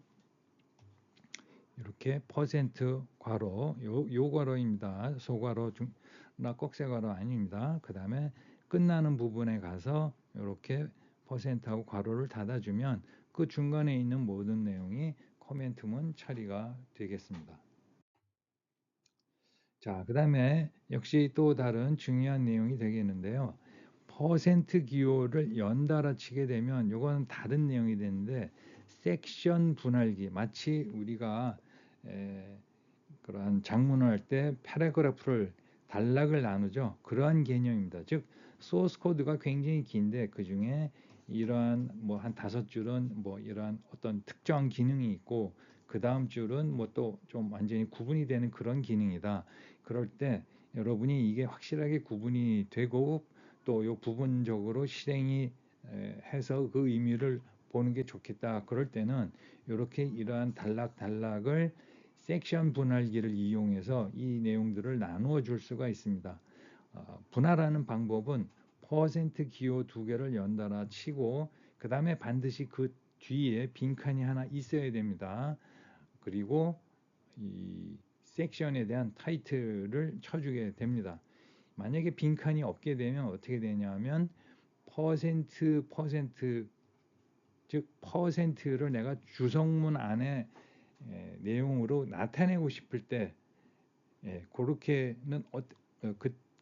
이렇게 퍼센트 괄호, 요 괄호입니다. 소괄호 중나 꼭새괄호 아닙니다. 그 다음에 끝나는 부분에 가서 이렇게 퍼센트하고 괄호를 닫아주면 그 중간에 있는 모든 내용이 코멘트문 처리가 되겠습니다. 자, 그 다음에 역시 또 다른 중요한 내용이 되겠는데요. 퍼센트 기호를 연달아 치게 되면 이건 다른 내용이 되는데, 섹션 분할기, 마치 우리가 그러한 작문을 할 때 패러그래프를 단락을 나누죠. 그러한 개념입니다. 즉 소스 코드가 굉장히 긴데 그 중에 이러한 뭐 한 5줄은 뭐 이러한 어떤 특정 기능이 있고 그 다음 줄은 뭐 또 좀 완전히 구분이 되는 그런 기능이다. 그럴 때 여러분이 이게 확실하게 구분이 되고 또 요 부분적으로 실행이 해서 그 의미를 보는 게 좋겠다. 그럴 때는 이렇게 이러한 단락을 섹션 분할기를 이용해서 이 내용들을 나누어 줄 수가 있습니다. 분할하는 방법은 퍼센트 기호 2개를 연달아 치고 그 다음에 반드시 그 뒤에 빈칸이 하나 있어야 됩니다. 그리고 이 섹션에 대한 타이틀을 쳐주게 됩니다. 만약에 빈칸이 없게 되면 어떻게 되냐면 퍼센트 즉 퍼센트를 내가 주성문 안에 내용으로 나타내고 싶을 때 그렇게는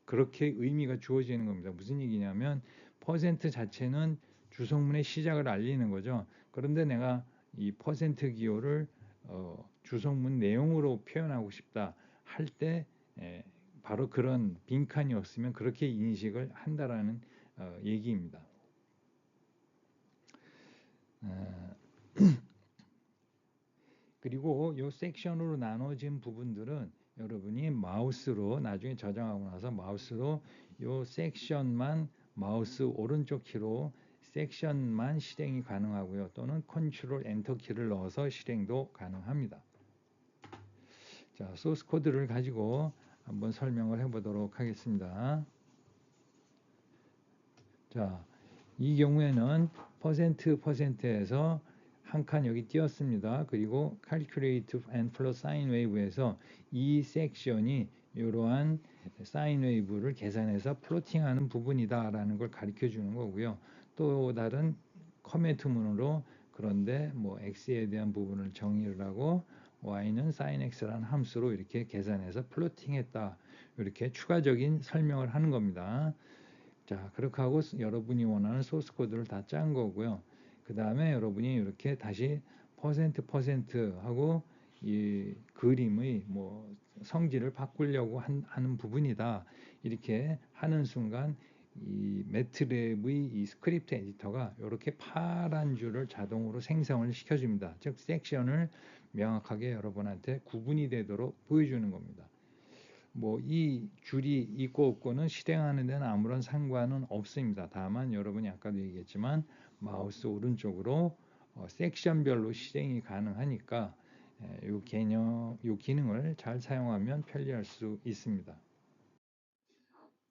그렇게 의미가 주어지는 겁니다. 무슨 얘기냐면 퍼센트 자체는 주성문의 시작을 알리는 거죠. 그런데 내가 이 퍼센트 기호를 주성문 내용으로 표현하고 싶다 할 때 바로 그런 빈칸이 없으면 그렇게 인식을 한다라는 얘기입니다. 그리고 이 섹션으로 나눠진 부분들은 여러분이 마우스로 나중에 저장하고 나서 마우스로 이 섹션만 마우스 오른쪽 키로 섹션만 실행이 가능하고요. 또는 컨트롤 엔터 키를 넣어서 실행도 가능합니다. 자, 소스 코드를 가지고 한번 설명을 해보도록 하겠습니다. 자, 이 경우에는 퍼센트에서 한 칸 여기 띄었습니다. 그리고 calculate and flow sine wave에서 이 섹션이 이러한 사인 웨이브를 계산해서 플로팅하는 부분이다라는 걸 가르쳐 주는 거고요. 또 다른 커멘트문으로 그런데 뭐 x에 대한 부분을 정의를 하고 y는 sin x라는 함수로 이렇게 계산해서 플로팅했다. 이렇게 추가적인 설명을 하는 겁니다. 자, 그렇게 하고 여러분이 원하는 소스 코드를 다 짠 거고요. 그 다음에 여러분이 이렇게 다시 퍼센트 하고 이 그림의 뭐 성질을 바꾸려고 하는 부분이다. 이렇게 하는 순간 이 매트랩의 이 스크립트 에디터가 이렇게 파란 줄을 자동으로 생성을 시켜줍니다. 즉 섹션을 명확하게 여러분한테 구분이 되도록 보여주는 겁니다. 뭐 이 줄이 있고 없고는 실행하는 데는 아무런 상관은 없습니다. 다만 여러분이 아까도 얘기했지만 마우스 오른쪽으로 섹션별로 실행이 가능하니까 이 개념, 이 기능을 잘 사용하면 편리할 수 있습니다.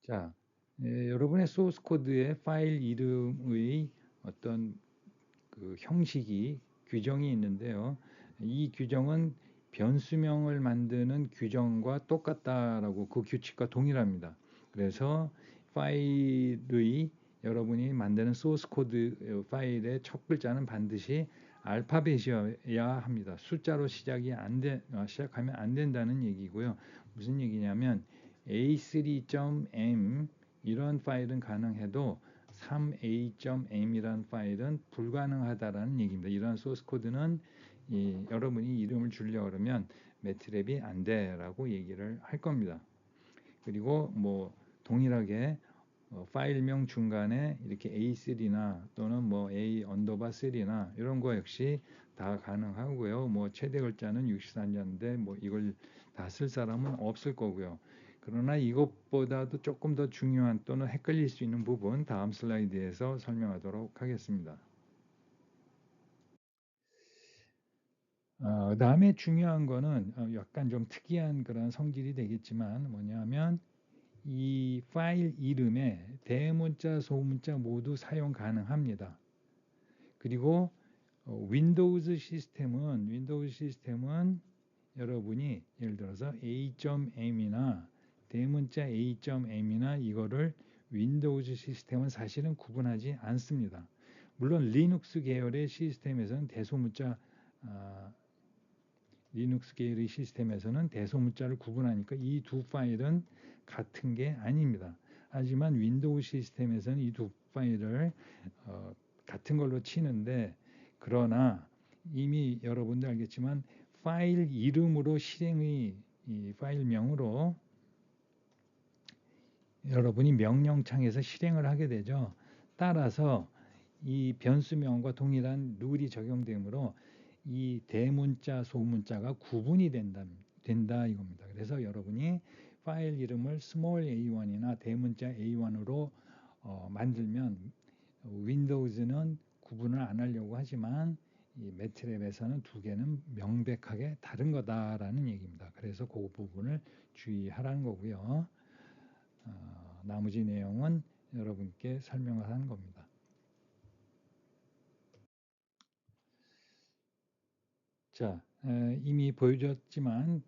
자, 여러분의 소스 코드의 파일 이름의 어떤 그 형식이 규정이 있는데요. 이 규정은 변수명을 만드는 규정과 똑같다라고 그 규칙과 동일합니다. 그래서 파일의 여러분이 만드는 소스 코드 파일의 첫 글자는 반드시 알파벳이어야 합니다. 숫자로 시작하면 안 된다는 얘기고요. 무슨 얘기냐면 a3.m 이런 파일은 가능해도 3a.m이라는 파일은 불가능하다라는 얘기입니다. 이러한 소스 코드는 여러분이 이름을 주려고 그러면 매트랩이 안 돼라고 얘기를 할 겁니다. 그리고 뭐 동일하게 파일명 중간에 이렇게 A3나 또는 뭐 A_3나 이런 거 역시 다 가능하고요. 뭐 최대 글자는 64자인데 뭐 이걸 다 쓸 사람은 없을 거고요. 그러나 이것보다도 조금 더 중요한 또는 헷갈릴 수 있는 부분 다음 슬라이드에서 설명하도록 하겠습니다. 다음에 중요한 거는 약간 좀 특이한 그런 성질이 되겠지만 뭐냐면 이 파일 이름에 대문자, 소문자 모두 사용 가능합니다. 그리고 윈도우즈 시스템은 여러분이 예를 들어서 A.M이나 대문자 A.M이나 이거를 윈도우즈 시스템은 사실은 구분하지 않습니다. 물론 리눅스 계열의 시스템에서는 리눅스 계열의 시스템에서는 대소문자를 구분하니까 이 두 파일은 같은 게 아닙니다. 하지만 윈도우 시스템에서는 이 두 파일을 같은 걸로 치는데 그러나 이미 여러분도 알겠지만 파일 이름으로 실행의 이 파일명으로 여러분이 명령창에서 실행을 하게 되죠. 따라서 이 변수명과 동일한 룰이 적용되므로 이 대문자, 소문자가 구분이 된다 이겁니다. 그래서 여러분이 파일 이름을 small a1이나 대문자 a1으로 만들면 윈도우즈는 구분을 안 하려고 하지만 이 매트랩에서는 두 개는 명백하게 다른 거다라는 얘기입니다. 그래서 그 부분을 주의하라는 거고요. 나머지 내용은 여러분께 설명을 하는 겁니다. 자, 이미 보여줬지만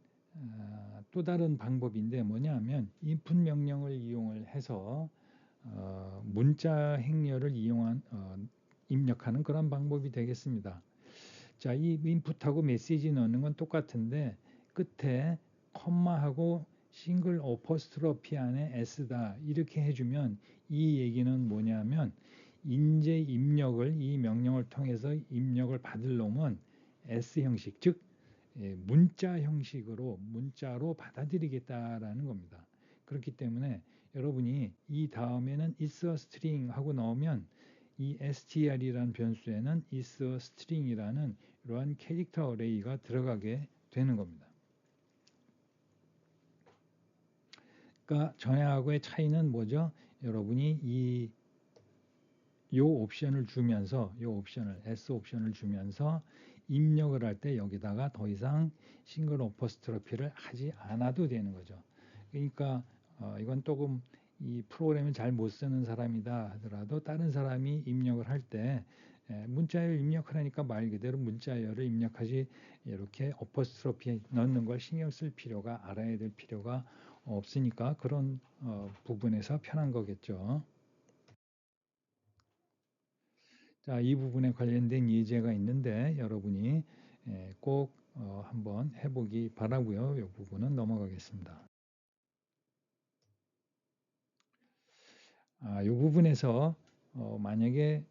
또 다른 방법인데 뭐냐면 input 명령을 이용을 해서 문자 행렬을 입력하는 그런 방법이 되겠습니다. 자, 이 인풋하고 메시지 넣는 건 똑같은데 끝에 컴마하고 싱글 어퍼스트로피 안에 s다 이렇게 해주면 이 얘기는 뭐냐면 인재 입력을 이 명령을 통해서 입력을 받을 놈은 s 형식 즉 문자 형식으로 문자로 받아들이겠다라는 겁니다. 그렇기 때문에 여러분이 이 다음에는 is a string 하고 넣으면 이 str이라는 변수에는 is a string이라는 이러한 캐릭터 어레이가 들어가게 되는 겁니다. 그러니까 전에하고의 차이는 뭐죠? 여러분이 요 옵션을 주면서 요 옵션을 S 옵션을 주면서 입력을 할 때 여기다가 더 이상 싱글 어퍼스트로피를 하지 않아도 되는 거죠. 그러니까 이건 조금 이 프로그램을 잘 못 쓰는 사람이다 하더라도 다른 사람이 입력을 할 때 문자열 입력하라니까 말 그대로 문자열을 입력하지 이렇게 어퍼스트로피 넣는 걸 신경 쓸 필요가 알아야 될 필요가 없으니까 그런 부분에서 편한 거겠죠. 자, 이 부분에 관련된 예제가 있는데 여러분이 꼭 한번 해보기 바라고요. 이 부분은 넘어가겠습니다. 이 부분에서 만약에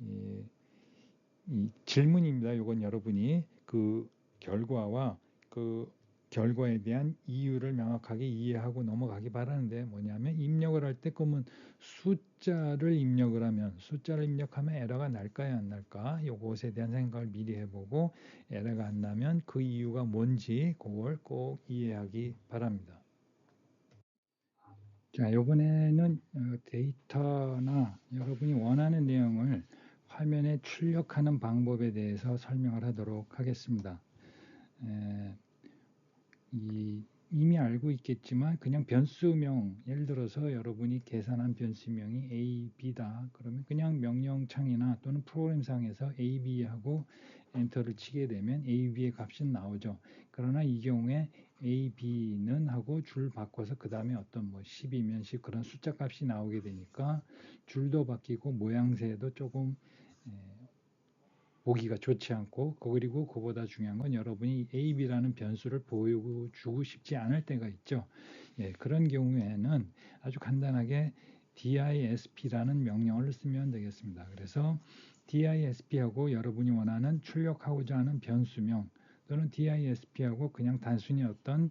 이 질문입니다. 이건 여러분이 그 결과와 그 결과에 대한 이유를 명확하게 이해하고 넘어가기 바라는데 뭐냐면 입력을 할 때 그러면 숫자를 입력하면 에러가 날까요 안 날까 요것에 대한 생각을 미리 해보고 에러가 안 나면 그 이유가 뭔지 그걸 꼭 이해하기 바랍니다. 자, 이번에는 데이터나 여러분이 원하는 내용을 화면에 출력하는 방법에 대해서 설명을 하도록 하겠습니다. 이미 알고 있겠지만 그냥 변수명, 예를 들어서 여러분이 계산한 변수명이 A, B다. 그러면 그냥 명령창이나 또는 프로그램상에서 A, B하고 엔터를 치게 되면 A, B의 값이 나오죠. 그러나 이 경우에 A, B는 하고 줄 바꿔서 그 다음에 어떤 뭐 10이면 10 그런 숫자 값이 나오게 되니까 줄도 바뀌고 모양새도 조금 보기가 좋지 않고 그리고 그보다 중요한 건 여러분이 A, B라는 변수를 보여주고 싶지 않을 때가 있죠. 그런 경우에는 아주 간단하게 disp라는 명령을 쓰면 되겠습니다. 그래서 disp하고 여러분이 원하는 출력하고자 하는 변수명 또는 disp하고 그냥 단순히 어떤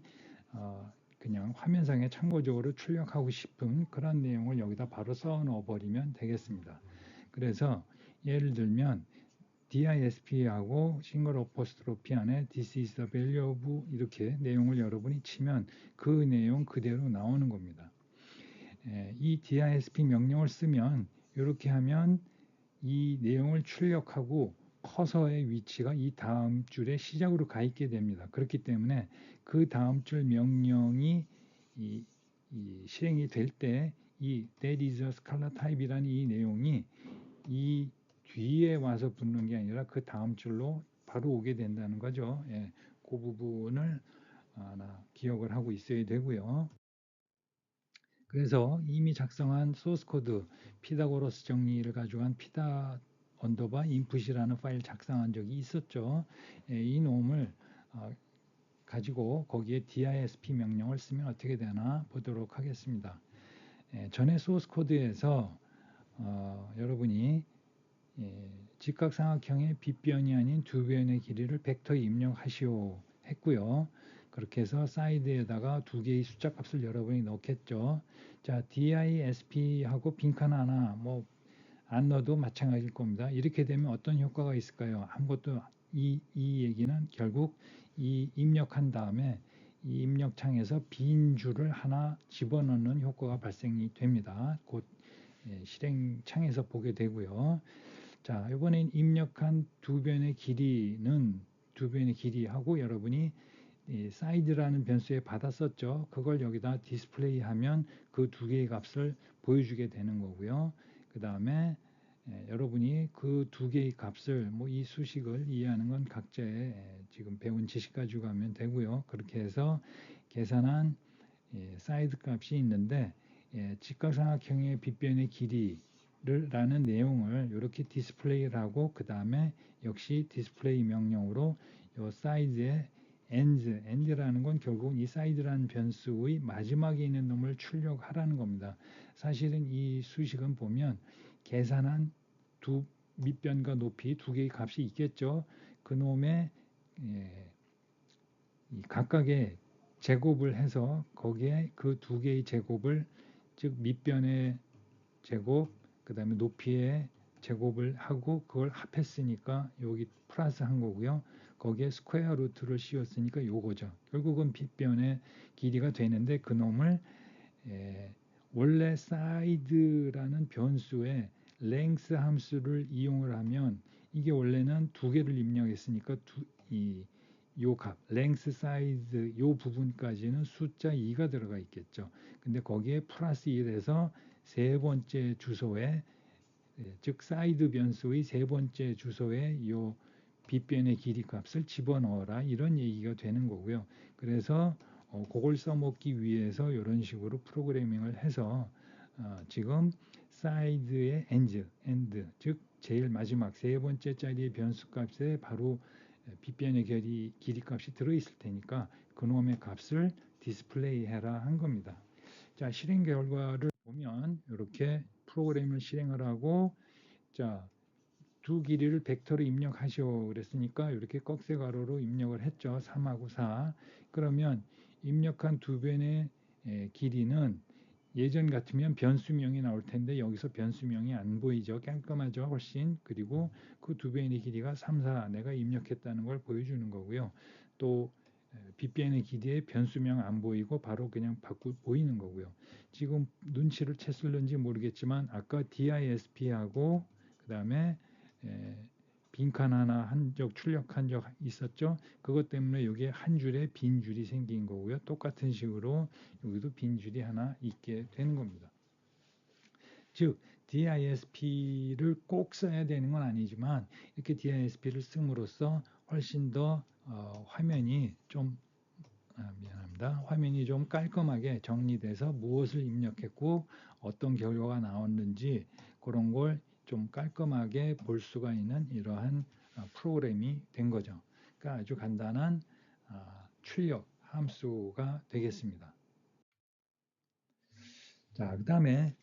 그냥 화면상에 참고적으로 출력하고 싶은 그런 내용을 여기다 바로 써 넣어 버리면 되겠습니다. 그래서 예를 들면 disp하고 싱글 어퍼스트로피 안에 this is the value of 이렇게 내용을 여러분이 치면 그 내용 그대로 나오는 겁니다. 이 disp 명령을 쓰면 이렇게 하면 이 내용을 출력하고 커서의 위치가 이 다음 줄의 시작으로 가 있게 됩니다. 그렇기 때문에 그 다음 줄 명령이 이 실행이 될 때 이 that is a scalar type이라는 이 내용이 이 뒤에 와서 붙는 게 아니라 그 다음 줄로 바로 오게 된다는 거죠. 그 부분을 하나 기억을 하고 있어야 되고요. 그래서 이미 작성한 소스 코드 피타고라스 정리를 가져간 피타 언더바 인풋이라는 파일 작성한 적이 있었죠. 이 놈을 가지고 거기에 disp 명령을 쓰면 어떻게 되나 보도록 하겠습니다. 전에 소스 코드에서 여러분이 직각삼각형의 빗변이 아닌 두 변의 길이를 벡터에 입력하시오 했고요. 그렇게 해서 사이드에다가 두 개의 숫자 값을 여러분이 넣겠죠. 자, DISP하고 빈칸 하나 뭐 안 넣어도 마찬가지일 겁니다. 이렇게 되면 어떤 효과가 있을까요? 아무것도 이 얘기는 결국 이 입력한 다음에 이 입력창에서 빈 줄을 하나 집어넣는 효과가 발생이 됩니다. 곧 실행창에서 보게 되고요. 자, 이번엔 입력한 두 변의 길이하고 여러분이 사이드라는 변수에 받았었죠. 그걸 여기다 디스플레이하면 그 두 개의 값을 보여주게 되는 거고요. 그 다음에 여러분이 그 두 개의 값을 뭐 이 수식을 이해하는 건 각자의 지금 배운 지식 가지고 가면 되고요. 그렇게 해서 계산한 사이드 값이 있는데 직각삼각형의 빗변의 길이를 라는 내용을 이렇게 디스플레이를 하고 그 다음에 역시 디스플레이 명령으로 이 사이드에 end라는 건 결국은 이 사이드라는 변수의 마지막에 있는 놈을 출력하라는 겁니다. 사실은 이 수식은 보면 계산한 두 밑변과 높이 두 개의 값이 있겠죠. 그 놈의 각각의 제곱을 해서 거기에 그 두 개의 제곱을 즉 밑변의 제곱 그 다음에 높이의 제곱을 하고 그걸 합했으니까 여기 플러스 한 거고요. 거기에 스퀘어 루트를 씌웠으니까 요거죠. 결국은 빗변의 길이가 되는데 그 놈을 원래 사이드라는 변수에 length 함수를 이용을 하면 이게 원래는 두 개를 입력했으니까 요 값, length size 요 부분까지는 숫자 2가 들어가 있겠죠. 근데 거기에 플러스 1에서 세 번째 주소에 즉 사이드 변수의 세 번째 주소에 요 빗변의 길이 값을 집어넣어라 이런 얘기가 되는 거고요. 그래서 그걸 써먹기 위해서 이런 식으로 프로그래밍을 해서 지금 사이드의 end 즉 제일 마지막 세 번째 자리의 변수 값에 바로 빗변의 길이 값이 들어있을 테니까 그놈의 값을 디스플레이 해라 한 겁니다. 자, 실행 결과를 보면 이렇게 프로그램을 실행을 하고 자, 두 길이를 벡터로 입력하시오 그랬으니까 이렇게 꺽쇠 가로로 입력을 했죠. 3하고 4. 그러면 입력한 두 변의 길이는 예전 같으면 변수명이 나올 텐데 여기서 변수명이 안 보이죠. 깔끔하죠. 훨씬. 그리고 그 두 변의 길이가 3, 4 내가 입력했다는 걸 보여주는 거고요. 또 빗변의 길이에 변수명 안 보이고 바로 그냥 보이는 거고요. 지금 눈치를 챘을는지 모르겠지만 아까 DISP하고 그 다음에 빈칸 하나 한 적 출력한 적 있었죠. 그것 때문에 여기에 한 줄에 빈 줄이 생긴 거고요. 똑같은 식으로 여기도 빈 줄이 하나 있게 되는 겁니다. 즉 DISP를 꼭 써야 되는 건 아니지만 이렇게 DISP를 씀으로써 훨씬 더 화면이 좀 미안합니다. 화면이 좀 깔끔하게 정리돼서 무엇을 입력했고 어떤 결과가 나왔는지 그런 걸 좀 깔끔하게 볼 수가 있는 이러한 프로그램이 된 거죠. 그러니까 아주 간단한 출력 함수가 되겠습니다. 자, 그 다음에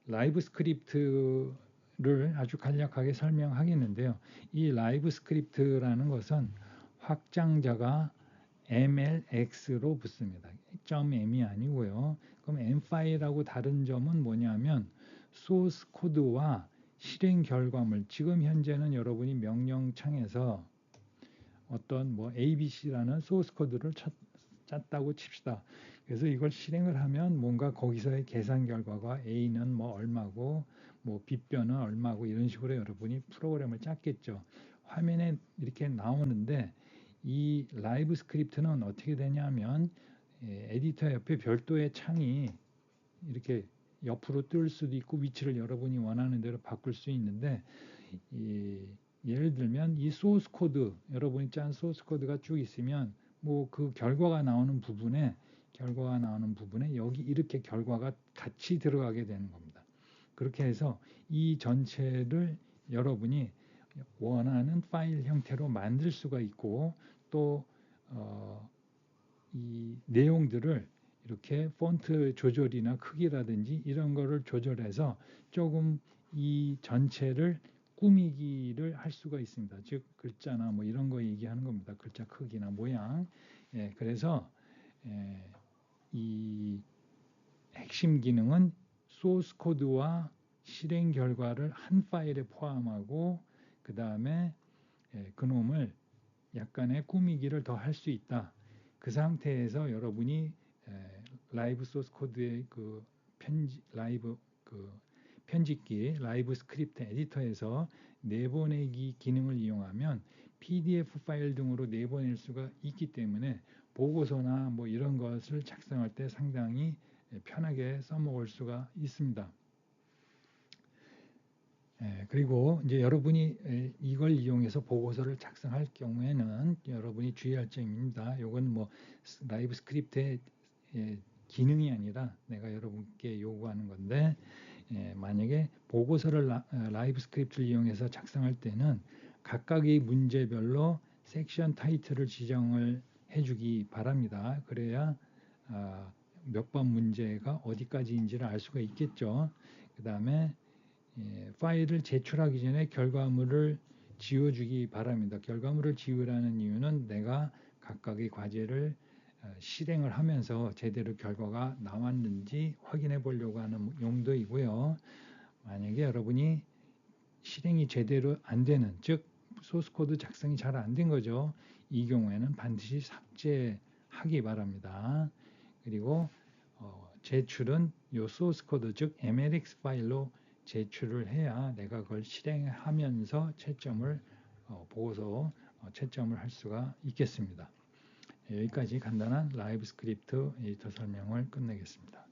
라이브 스크립트를 아주 간략하게 설명하겠는데요. 이 라이브 스크립트라는 것은 확장자가 MLX로 붙습니다. .m이 아니고요. 그럼 M5라고 다른 점은 뭐냐면 소스 코드와 실행 결과물 지금 현재는 여러분이 명령창에서 어떤 뭐 ABC라는 소스 코드를 짰다고 칩시다. 그래서 이걸 실행을 하면 뭔가 거기서의 계산 결과가 A는 뭐 얼마고 뭐 B변은 얼마고 이런 식으로 여러분이 프로그램을 짰겠죠. 화면에 이렇게 나오는데 이 라이브 스크립트는 어떻게 되냐면 에디터 옆에 별도의 창이 이렇게 옆으로 뜰 수도 있고 위치를 여러분이 원하는 대로 바꿀 수 있는데 예를 들면 이 소스 코드 여러분이 짠 소스 코드가 쭉 있으면 뭐 그 결과가 나오는 부분에 여기 이렇게 결과가 같이 들어가게 되는 겁니다. 그렇게 해서 이 전체를 여러분이 원하는 파일 형태로 만들 수가 있고 또 이 내용들을 이렇게 폰트 조절이나 크기라든지 이런 거를 조절해서 조금 이 전체를 꾸미기를 할 수가 있습니다. 즉 글자나 뭐 이런 거 얘기하는 겁니다. 글자 크기나 모양. 그래서 이 핵심 기능은 소스 코드와 실행 결과를 한 파일에 포함하고 그 다음에 그놈을 약간의 꾸미기를 더 할 수 있다. 그 상태에서 여러분이 라이브 소스 코드의 그 편집기, 라이브 스크립트 에디터에서 내보내기 기능을 이용하면 PDF 파일 등으로 내보낼 수가 있기 때문에 보고서나 뭐 이런 것을 작성할 때 상당히 편하게 써먹을 수가 있습니다. 그리고 이제 여러분이 이걸 이용해서 보고서를 작성할 경우에는 여러분이 주의할 점입니다. 이건 뭐 라이브 스크립트의 기능이 아니라 내가 여러분께 요구하는 건데, 만약에 보고서를 라이브 스크립트를 이용해서 작성할 때는 각각의 문제별로 섹션 타이틀을 지정을 해주기 바랍니다. 그래야 몇 번 문제가 어디까지인지를 알 수가 있겠죠. 그 다음에 파일을 제출하기 전에 결과물을 지워주기 바랍니다. 결과물을 지우라는 이유는 내가 각각의 과제를 실행을 하면서 제대로 결과가 나왔는지 확인해 보려고 하는 용도이고요. 만약에 여러분이 실행이 제대로 안 되는, 즉 소스코드 작성이 잘 안 된 거죠. 이 경우에는 반드시 삭제하기 바랍니다. 그리고 제출은 요 소스코드, 즉 MLX 파일로 제출을 해야 내가 그걸 실행하면서 채점을 보고서 채점을 할 수가 있겠습니다. 여기까지 간단한 라이브 스크립트 에디터 설명을 끝내겠습니다.